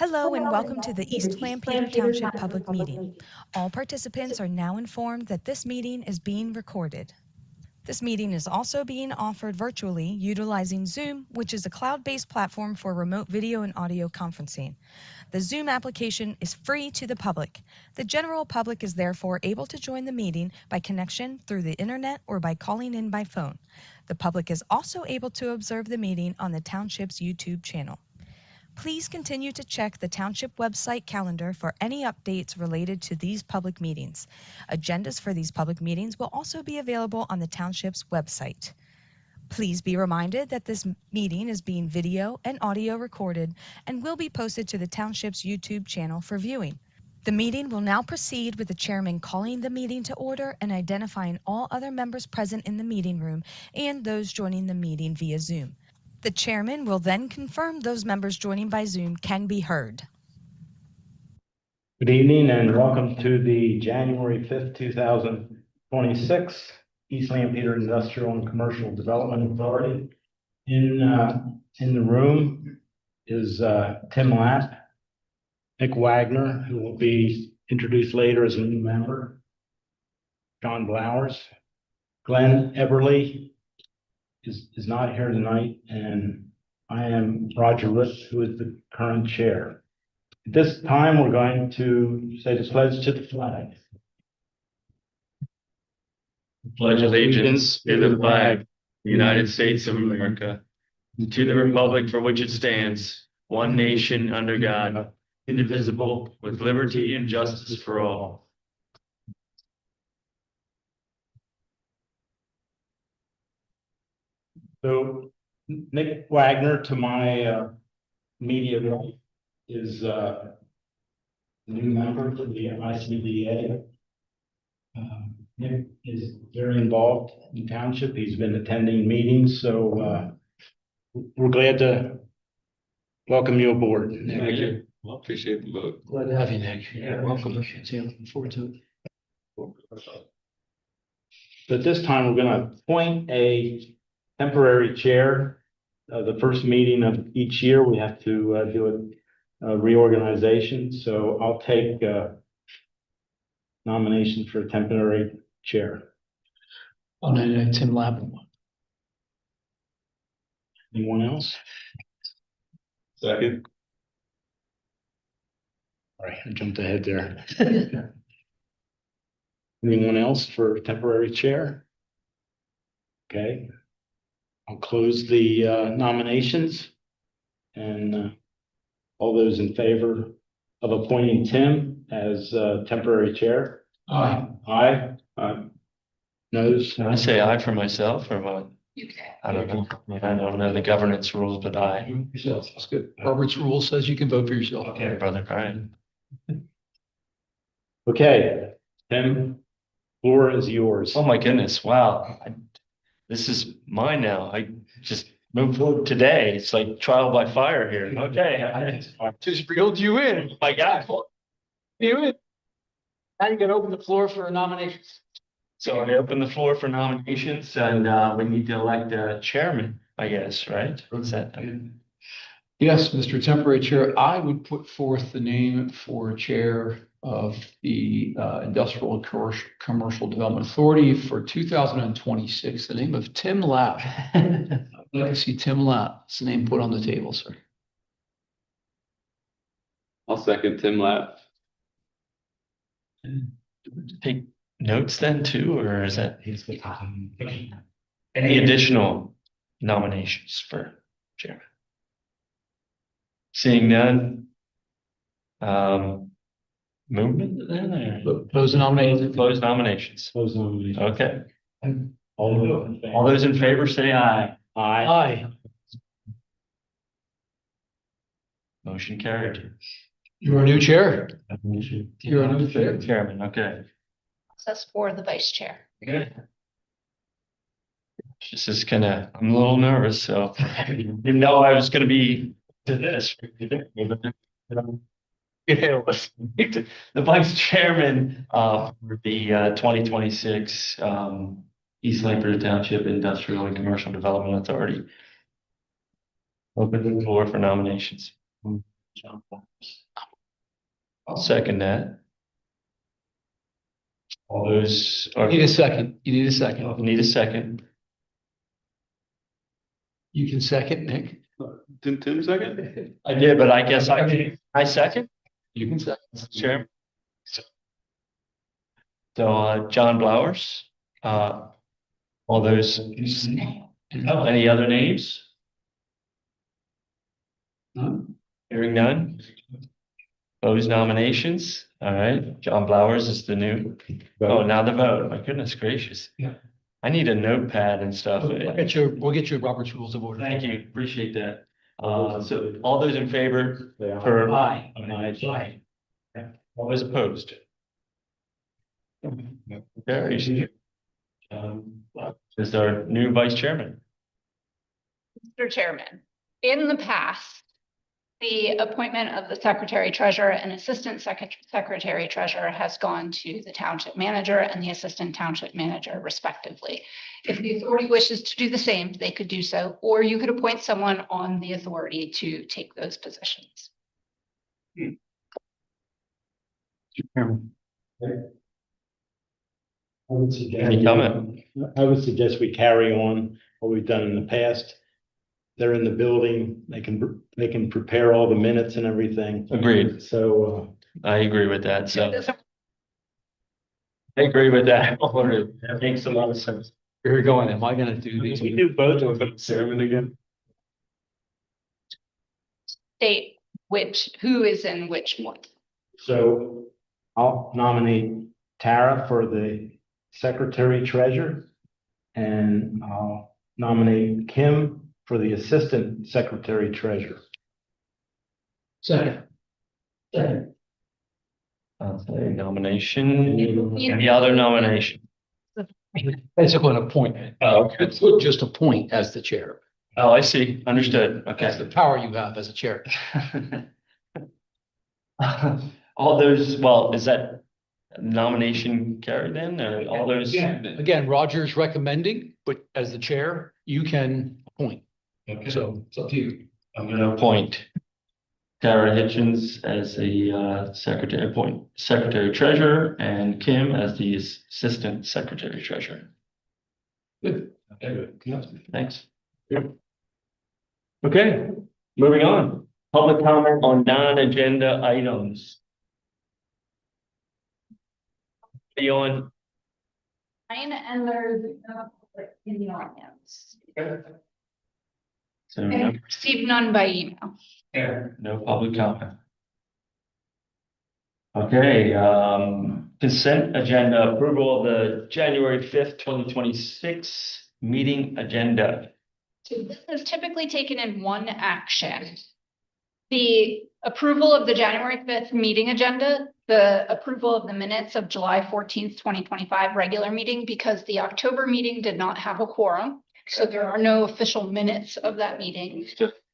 Hello and welcome to the East Lampeter Township Public Meeting. All participants are now informed that this meeting is being recorded. This meeting is also being offered virtually utilizing Zoom, which is a cloud-based platform for remote video and audio conferencing. The Zoom application is free to the public. The general public is therefore able to join the meeting by connection through the internet or by calling in by phone. The public is also able to observe the meeting on the Township's YouTube channel. Please continue to check the Township website calendar for any updates related to these public meetings. Agendas for these public meetings will also be available on the Township's website. Please be reminded that this meeting is being video and audio recorded and will be posted to the Township's YouTube channel for viewing. The meeting will now proceed with the chairman calling the meeting to order and identifying all other members present in the meeting room and those joining the meeting via Zoom. The chairman will then confirm those members joining by Zoom can be heard. Good evening and welcome to the January 5th, 2026 East Lampeter Industrial and Commercial Development Authority. In the room is Tim Lapp, Nick Wagner, who will be introduced later as a new member, John Blowers, Glenn Eberly is not here tonight, and I am Roger Roots, who is the current chair. At this time, we're going to say the pledge to the flag. Pledge allegiance to the flag, the United States of America, and to the republic for which it stands, one nation under God, indivisible, with liberty and justice for all. So Nick Wagner, to my immediate right, is a new member to the ICDA. Nick is very involved in township. He's been attending meetings, so we're glad to welcome you aboard. Thank you. Well, appreciate the vote. Glad to have you, Nick. Yeah, Welcome. Looking forward to it. So at this time, we're going to appoint a temporary chair. The first meeting of each year, we have to do a reorganization. So I'll take nomination for a temporary chair. Oh, no, Tim Lapp. Anyone else? Second. All right, I jumped ahead there. Anyone else for temporary chair? Okay. I'll close the nominations, and all those in favor of appointing Tim as temporary chair? Aye. Aye. Noes? Can I say aye for myself or what? You can. I don't know. I don't know the governance rules, but aye. Yourself. That's good. Robert's rule says you can vote for yourself. Okay, brother. All right. Okay, Tim, floor is yours. Oh my goodness. Wow. This is mine now. I just moved forward today. It's like trial by fire here. Okay. Just reeled you in. My God. You in. Now you can open the floor for nominations. So I open the floor for nominations and we need to elect a chairman, I guess, right? What's that? Yes, Mr. Temporary Chair, I would put forth the name for chair of the Industrial and Commercial Development Authority for 2026, the name of Tim Lapp. I'd like to see Tim Lapp. It's the name put on the table, sir. I'll second Tim Lapp. Take notes then too, or is that any additional nominations for chairman? Seeing none. Movement then or? Close the nominations. Close nominations. Close nominations. Okay. All All those in favor say aye. Aye. Aye. Motion carried. You're a new chair. You're a new chair. Chairman, okay. That's for the vice chair. Good. This is kinda, I'm a little nervous, so didn't know I was gonna be to this. Yeah, the vice chairman for the 2026 East Lampeter Township Industrial and Commercial Development Authority. Open the floor for nominations. I'll second that. All those You are, need a second. You need a second. need a second. You can second, Nick. Didn't Tim second? I did, but I guess I second, You can second. Chair. So, John Blowers, all those, any other names? None? Hearing none. Close nominations. All right, John Blowers is the new, oh, now the vote. My goodness gracious. Yeah. I need a notepad and stuff. We'll get your Robert's Rules of Order. Thank you, appreciate that. So all those in favor for? Aye. Aye. All those opposed? Carries. Is our new vice chairman. Mr. Chairman, in the past, the appointment of the secretary treasurer and assistant secretary treasurer has gone to the township manager and the assistant township manager respectively. If the authority wishes to do the same, they could do so, or you could appoint someone on the authority to take those positions. Any comment? I would suggest we carry on what we've done in the past. They're in the building, they can prepare all the minutes and everything. Agreed. So, I agree with that, so. I agree with that. That makes a lot of sense. You're going, am I gonna do these? We do both of them, chairman again. State who is in which one. so I'll nominate Tara for the secretary treasurer. And I'll nominate Kim for the assistant secretary treasurer. Second. Second. Nomination, any other nomination? Basically an appointment. Oh, okay. It's just a point as the chair. Oh, I see, understood, That's the okay. power you have as a chair. All those, well, is that nomination carried then, or all those? Again, Roger's recommending, but as the chair, you can appoint. So it's up to you. I'm gonna appoint Tara Hitchens as the secretary treasurer, and Kim as the assistant secretary treasurer. Good. Thanks. Okay, moving on. Public comment on non-agenda items. Beyond, And there's in the audience. so no, And received none by email. no public comment. Okay, consent agenda approval of the January 5th, 2026 meeting agenda. So this is typically taken in one action. The approval of the January 5th meeting agenda, the approval of the minutes of July 14th, 2025 regular meeting, because the October meeting did not have a quorum. So there are no official minutes of that meeting.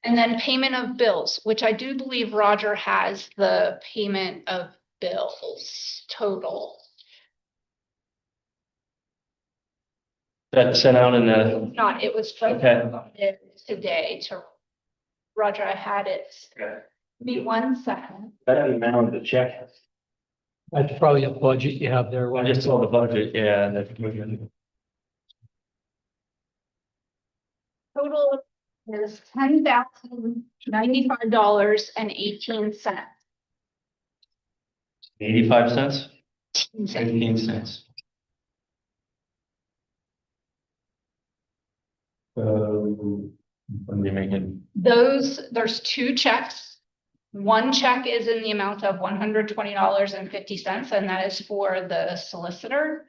And then payment of bills, which I do believe Roger has the payment of bills total. That sent out in the, Not, it was Okay. today to Roger, I had it. Give me 1 second. that amount of the check. That's probably a budget you have there. I just saw the budget, yeah, that. Total is $10,095.18. 85 cents, 18 cents. What are we making? There's 2 checks. One check is in the amount of $120.50, and that is for the solicitor.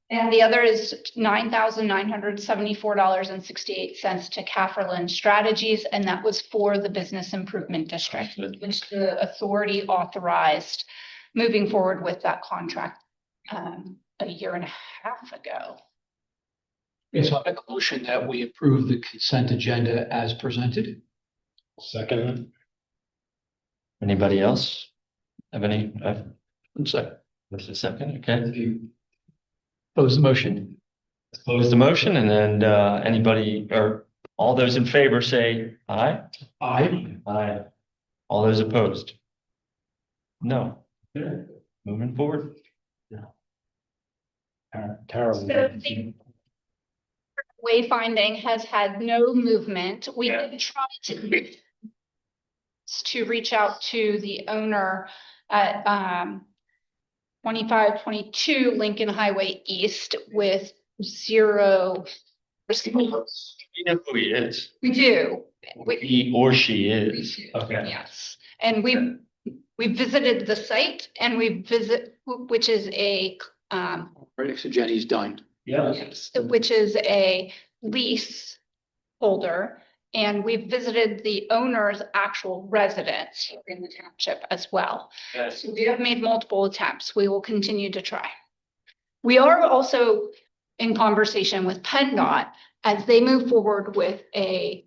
And the other is $9,974.68 to Cafferland Strategies, and that was for the Business Improvement District, which the authority authorized moving forward with that contract a year and a half ago. Yes, I make a motion that we approve the consent agenda as presented. Second. Anybody else? Have any, One second. there's a second, okay. Close the motion. Close the motion, and then, anybody or all those in favor say aye. Aye. Aye. All those opposed? No. Moving forward. Tara. So the wayfinding has had no movement. We did try to reach out to the owner at 2522 Lincoln Highway East with zero response. You know who he is. We do. He or she is. Okay. Yes, and we visited the site and which is a Right next to Jenny's Dine. Yeah. which is a lease holder. And we visited the owner's actual residence here in the township as well. Yes. So we have made multiple attempts. We will continue to try. We are also in conversation with PennDOT as they move forward with a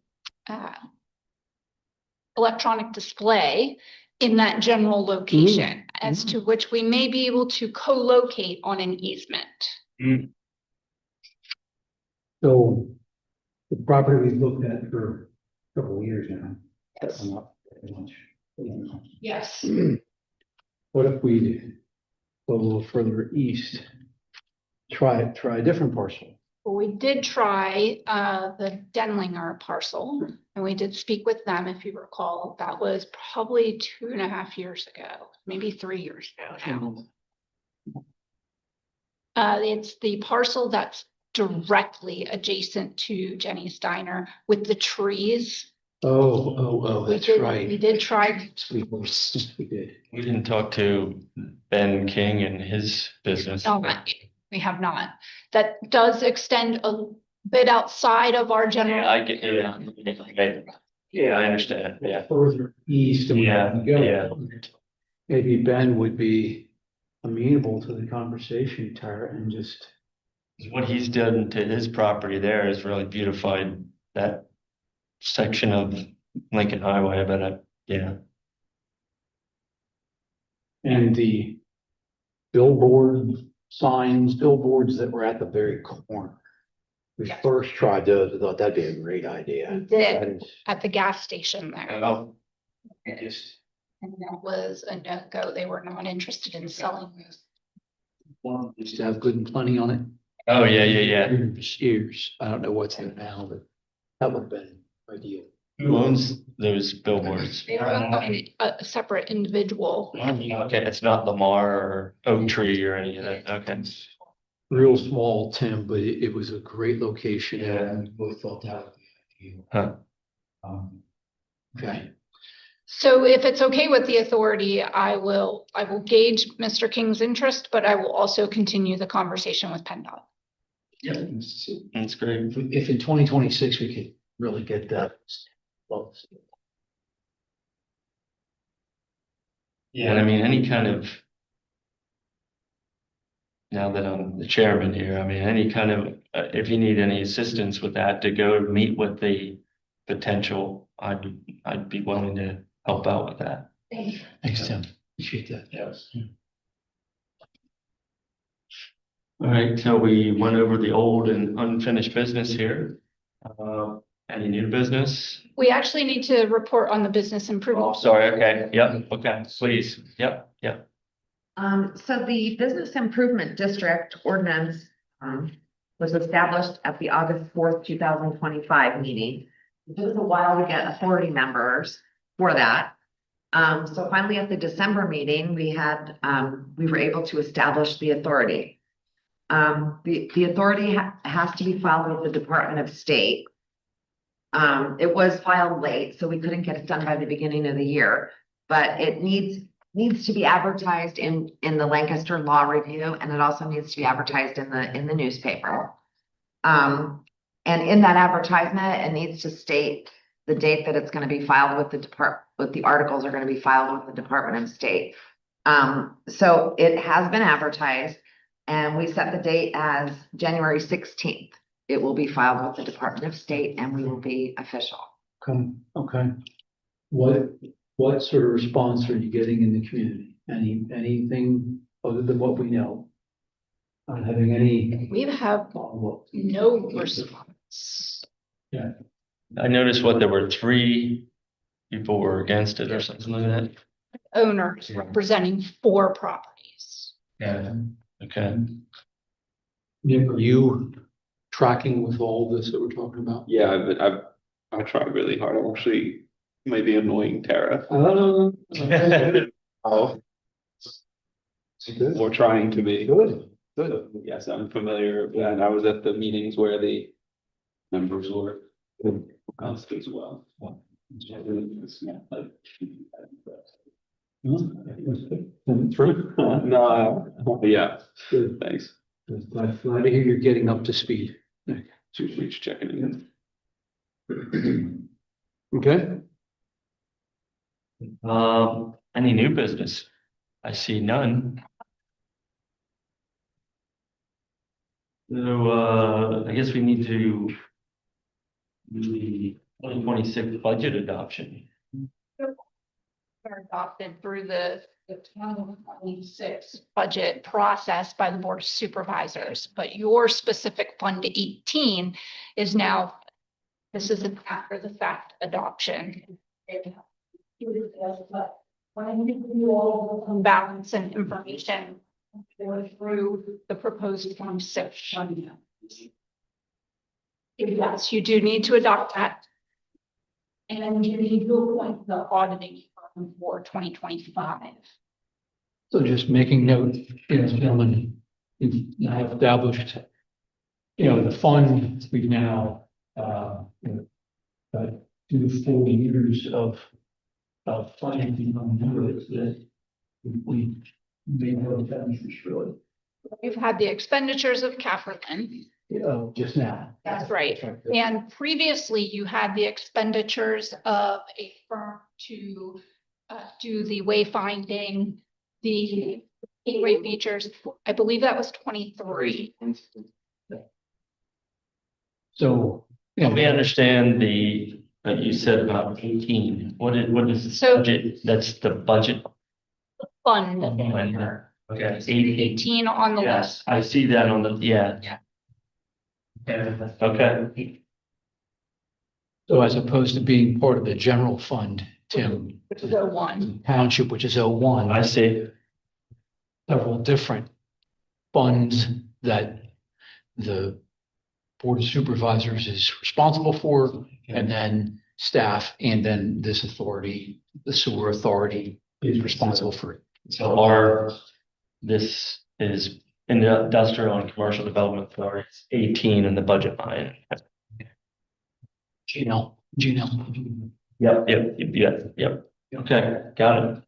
electronic display in that general location, as to which we may be able to co-locate on an easement. So the property we've looked at for a couple of years now. Yes. Not very much. Yes. What if we go a little further east? Try a different parcel. Well, we did try the Denlinger parcel, and we did speak with them, if you recall. That was probably 2.5 years ago, maybe 3 years ago now. It's the parcel that's directly adjacent to Jenny's Diner with the trees. Oh, We that's did- right. We did try. We did. We didn't talk to Ben King and his business. No, we have not. That does extend a bit outside of our general. Yeah, I get, yeah, I understand, yeah. Further east. and we Yeah, can go. yeah. Maybe Ben would be amenable to the conversation, Tara, and just. What he's done to his property there has really beautified that section of Lincoln Highway, but yeah. And the billboards that were at the very corner. We Yes. first tried those, I thought that'd be a great idea. We did. That is At the gas station there. Oh, just, And that was a no-go. They were not interested in selling those. one used to have Good and Plenty on it. oh, yeah, yeah, yeah. Years. I don't know what's in it now, but that would have been ideal. Who owns those billboards? They were owned by a separate individual. Okay, it's not Lamar or Oak Tree or any of that, okay. Real small, Tim, but it was a great location. Yeah. And we both thought that would be ideal. Huh. Okay. So if it's okay with the authority, I will gauge Mr. King's interest, but I will also continue the conversation with PennDOT. Yeah, that's great. If in 2026 we could really get that. Well, Yeah, and I mean, any kind of. Now that I'm the chairman here, I mean, any kind of, if you need any assistance with that to go meet with the potential, I'd be willing to help out with that. Thanks, Tim. Appreciate that. Yes. All right, so we went over the old and unfinished business here. Any new business? We actually need to report on the business Oh, improvement. sorry, okay, yep, okay, please, yep. So the Business Improvement District ordinance, was established at the August 4th, 2025 meeting. It took us a while to get authority members for that. So finally at the December meeting, we were able to establish the authority. The authority has to be filed with the Department of State. It was filed late, so we couldn't get it done by the beginning of the year, but it needs to be advertised in the Lancaster Law Review, and it also needs to be advertised in the newspaper. And in that advertisement, it needs to state the date that it's going to be filed with the articles are going to be filed with the Department of State. So it has been advertised, and we set the date as January 16th. It will be filed with the Department of State, and we will be official. Okay. What sort of response are you getting in the community? Anything other than what we know? Not having any We have follow-up? no response. I noticed there were three people were against it or something like that. Owners representing 4 properties. Yeah. Okay. Nick, are you tracking with all this that we're talking about? Yeah, I tried really hard. I'm actually maybe annoying Tara. Oh, Oh, good, or trying to be. good, good. Yes, I'm familiar, and I was at the meetings where the members were asked as well. True. No, yeah, Good. thanks. Glad to hear you're getting up to speed. Just checking in. Okay, Any new business? I see none. So, I guess we need to do the 2026 budget adoption. Are adopted through the 2026 budget process by the Board of Supervisors, but your specific Fund 18 is now, this is an after the fact adoption. Balance and information through the proposed 26 fund. Yes, you do need to adopt that. And you need to appoint the auditing firm for 2025. So just making note, gentlemen, we've now established, the fund, we've now, got 2 full years of funding on numbers that we made no changes really, You've had the expenditures of Cafferlin. just now. That's right. And previously you had the expenditures of a firm to do the wayfinding, the gateway features. I believe that was 23. So, Help me understand that you said about 18. What is the So- budget? That's the budget. Fund. Okay. 18 on the Yes, list. I see that on the, yeah. Yeah. Okay. so as opposed to being part of the general fund, Tim, Which is 01. township, which is 01. I see. Several different funds that the Board of Supervisors is responsible for, and then staff, and then this authority, the sewer authority is responsible for it. So this is industrial and commercial development authority, it's 18 in the budget line. Gmail. Yep. Okay, got it.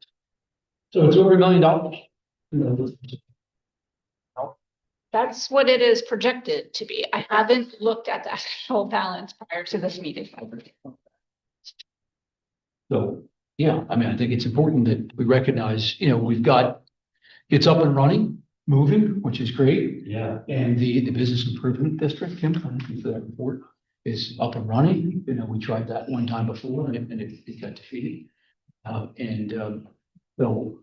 So it's over $1 million. That's what it is projected to be. I haven't looked at the actual balance prior to this meeting. So, yeah, I mean, I think it's important that we recognize, we've got, it's up and running, moving, which is great. Yeah. And the business improvement district, Kim, thank you for that report, is up and running. We tried that one time before and it got defeated. So,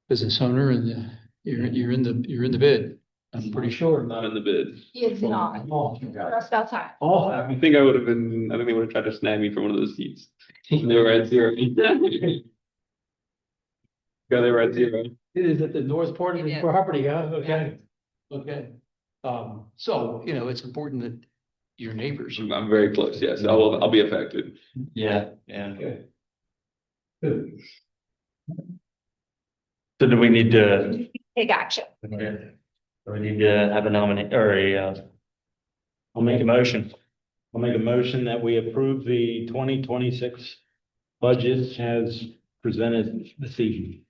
business owner and you're in the bid, I'm pretty sure. Not in the bid. He is not. Oh, you got it. Just outside. Oh, I think I would have been, I think they would have tried to snag me for one of those seats. They were at 0. Yeah, they were at 0. it is at the north part of It the is. property, huh? Okay. Okay. So, it's important that your neighbors. I'm very close, yes. I'll be affected. Yeah. Okay. Good. So do we need to, Take action. have a nominee or I'll make a motion. I'll make a motion that we approve the 2026 budget as presented this evening.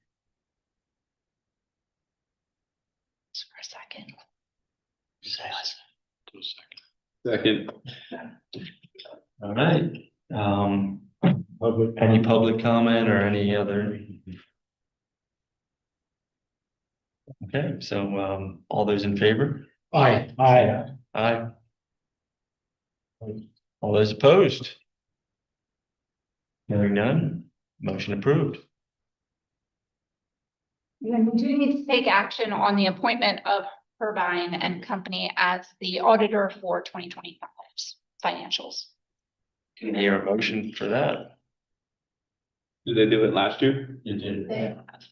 For a second. Second, All right. Public. Any public comment or any other? Okay, so all those in favor? Aye. Aye. Aye. All those opposed? Hearing none, motion approved. Then we do need to take action on the appointment of Turbine and Company as the auditor for 2025 financials. Can I hear a motion for that? Did they do it last year? You did.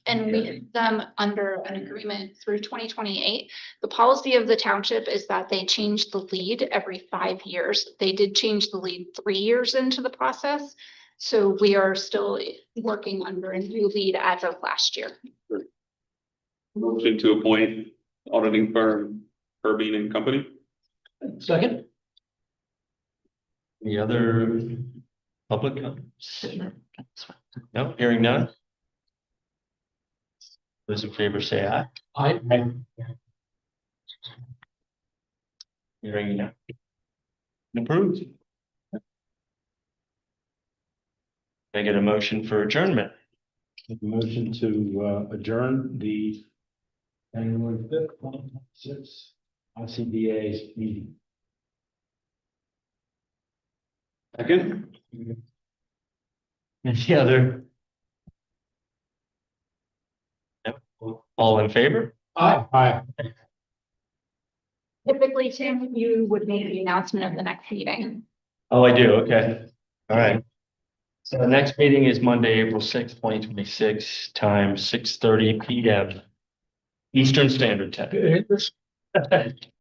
And we had them under an agreement through 2028. The policy of the township is that they change the lead every 5 years. They did change the lead 3 years into the process. So we are still working under a new lead as of last year. Motion to appoint auditing firm Herbie and Company. Second? Any other public comments? No, hearing none. Those in favor say aye. I, Hearing none. Approved. Can I get a motion for adjournment? Motion to adjourn the January 5th, 2026 ICBA meeting. Second. Any other? No. All in favor? Aye. Typically, Tim, you would make the announcement of the next meeting. Oh, I do, okay. All right. So the next meeting is Monday, April 6th, 2026, time 6:30 PM. Eastern Standard Time.